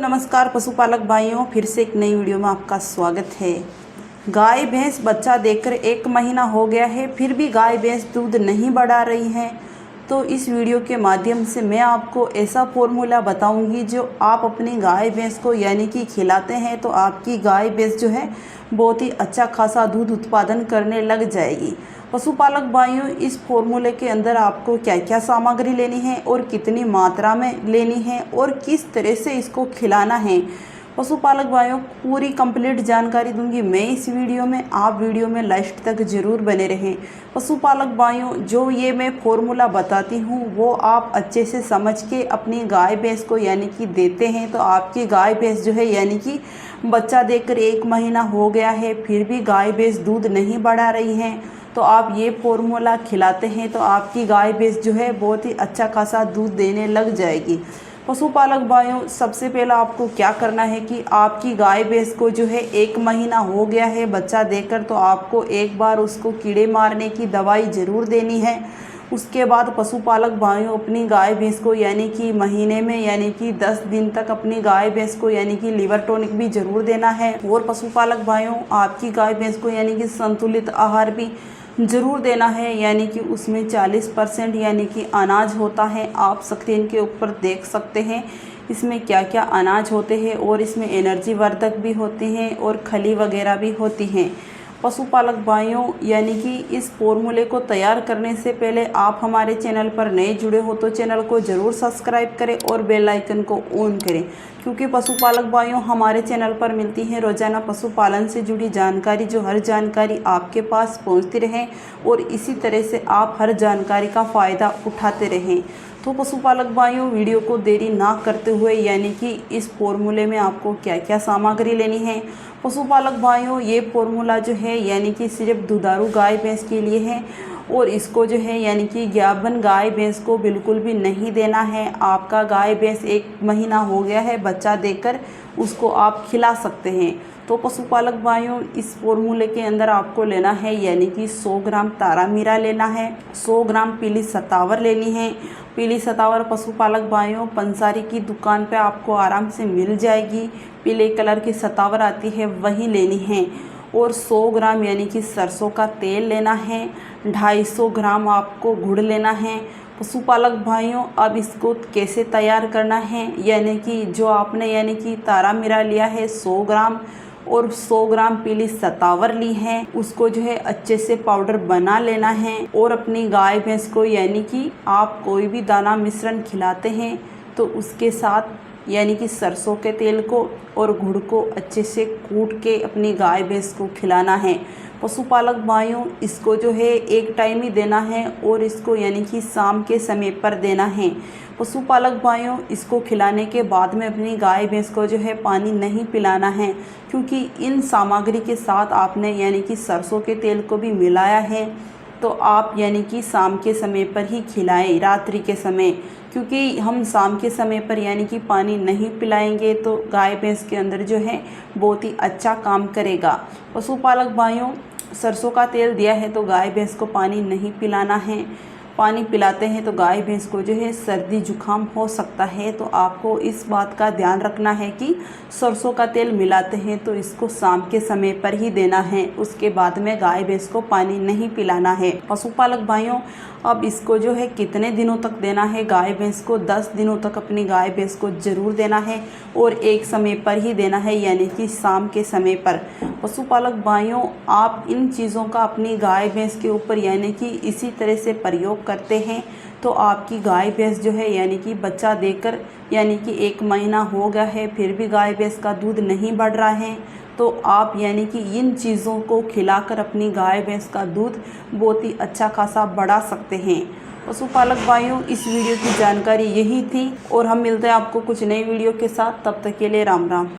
नमस्कार पशुपालक भाइयों, फिर से एक नई वीडियो में आपका स्वागत है। गाय भैंस बच्चा देकर 1 महीना हो गया है, फिर भी गाय भैंस दूध नहीं बढ़ा रही हैं। तो इस वीडियो के माध्यम से मैं आपको ऐसा फॉर्मूला बताऊंगी जो आप अपनी गाय भैंस को यानी कि खिलाते हैं तो आपकी गाय भैंस जो है बहुत ही अच्छा खासा दूध उत्पादन करने लग जाएगी। पशुपालक भाइयों, इस फॉर्मूले के अंदर आपको क्या क्या सामग्री लेनी है और कितनी मात्रा में लेनी है और किस तरह से इसको खिलाना है, पशुपालक भाइयों पूरी कंप्लीट जानकारी दूंगी मैं इस वीडियो में। आप वीडियो में लास्ट तक जरूर बने रहें। पशुपालक भाइयों, जो ये मैं फॉर्मूला बताती हूँ वो आप अच्छे से समझ के अपनी गाय भैंस को यानी कि देते हैं तो आपकी गाय भैंस जो है यानी कि बच्चा देकर 1 महीना हो गया है, फिर भी गाय भैंस दूध नहीं बढ़ा रही हैं, तो आप ये फॉर्मूला खिलाते हैं तो आपकी गाय भैंस जो है बहुत ही अच्छा खासा दूध देने लग जाएगी। पशुपालक भाइयों, सबसे पहला आपको क्या करना है कि आपकी गाय भैंस को जो है 1 महीना हो गया है बच्चा देकर, तो आपको एक बार उसको कीड़े मारने की दवाई ज़रूर देनी है। उसके बाद पशुपालक भाइयों अपनी गाय भैंस को यानी कि महीने में यानी कि 10 दिन तक अपनी गाय भैंस को यानी कि लिवर टॉनिक भी ज़रूर देना है। और पशुपालक भाइयों, आपकी गाय भैंस को यानी कि संतुलित आहार भी ज़रूर देना है, यानी कि उसमें 40% यानी कि अनाज होता है। आप स्क्रीन के ऊपर देख सकते हैं इसमें क्या क्या अनाज होते हैं और इसमें एनर्जी वर्धक भी होते हैं और खली वगैरह भी होती हैं। पशुपालक भाइयों, यानी कि इस फॉर्मूले को तैयार करने से पहले आप हमारे चैनल पर नए जुड़े हो तो चैनल को ज़रूर सब्सक्राइब करें और बेल आइकन को ऑन करें, क्योंकि पशुपालक भाइयों हमारे चैनल पर मिलती है रोजाना पशुपालन से जुड़ी जानकारी, जो हर जानकारी आपके पास पहुंचती रहे और इसी तरह से आप हर जानकारी का फ़ायदा उठाते रहें। तो पशुपालक भाइयों, वीडियो को देरी ना करते हुए यानी कि इस फॉर्मूले में आपको क्या क्या सामग्री लेनी है। पशुपालक भाइयों, ये फॉर्मूला जो है यानी कि सिर्फ दुधारू गाय भैंस के लिए है और इसको जो है यानी कि गाभिन गाय भैंस को बिल्कुल भी नहीं देना है। आपका गाय भैंस 1 महीना हो गया है बच्चा देकर, उसको आप खिला सकते हैं। तो पशुपालक भाइयों, इस फॉर्मूले के अंदर आपको लेना है यानी कि 100 ग्राम तारामीरा लेना है, 100 ग्राम पीली सतावर लेनी है। पीली सतावर पशुपालक भाइयों पंसारी की दुकान पे आपको आराम से मिल जाएगी। पीले कलर की सतावर आती है वही लेनी है। और 100 ग्राम यानी कि सरसों का तेल लेना है। 250 ग्राम आपको गुड़ लेना है। पशुपालक भाइयों, अब इसको कैसे तैयार करना है, यानी कि जो आपने यानी कि तारामीरा लिया है 100 ग्राम और 100 ग्राम पीली सतावर ली है, उसको जो है अच्छे से पाउडर बना लेना है। और अपनी गाय भैंस को यानी कि आप कोई भी दाना मिश्रण खिलाते हैं तो उसके साथ यानी कि सरसों के तेल को और गुड़ को अच्छे से कूट के अपनी गाय भैंस को खिलाना है। पशुपालक भाइयों, इसको जो है एक टाइम ही देना है और इसको यानी कि शाम के समय पर देना है। पशुपालक भाइयों, इसको खिलाने के बाद में अपनी गाय भैंस को जो है पानी नहीं पिलाना है, क्योंकि इन सामग्री के साथ आपने यानी कि सरसों के तेल को भी मिलाया है। तो आप यानी कि शाम के समय पर ही खिलाएं, रात्रि के समय, क्योंकि हम शाम के समय पर यानी कि पानी नहीं पिलाएंगे तो गाय भैंस के अंदर जो है बहुत ही अच्छा काम करेगा। पशुपालक भाइयों, सरसों का तेल दिया है तो गाय भैंस को पानी नहीं पिलाना है। पानी पिलाते हैं तो गाय भैंस को जो है सर्दी जुकाम हो सकता है, तो आपको इस बात का ध्यान रखना है कि सरसों का तेल मिलाते हैं तो इसको शाम के समय पर ही देना है, उसके बाद में गाय भैंस को पानी नहीं पिलाना है। पशुपालक भाइयों, अब इसको जो है कितने दिनों तक देना है गाय भैंस को, 10 दिनों तक अपनी गाय भैंस को ज़रूर देना है और एक समय पर ही देना है यानी कि शाम के समय पर। पशुपालक भाइयों, आप इन चीज़ों का अपनी गाय भैंस के ऊपर यानी कि इसी तरह से प्रयोग करते हैं तो आपकी गाय भैंस जो है यानी कि बच्चा देकर यानी कि 1 महीना हो गया है फिर भी गाय भैंस का दूध नहीं बढ़ रहा है, तो आप यानी कि इन चीज़ों को खिलाकर अपनी गाय भैंस का दूध बहुत ही अच्छा खासा बढ़ा सकते हैं। पशुपालक भाइयों, इस वीडियो की जानकारी यही थी और हम मिलते हैं आपको कुछ नई वीडियो के साथ। तब तक के लिए राम राम।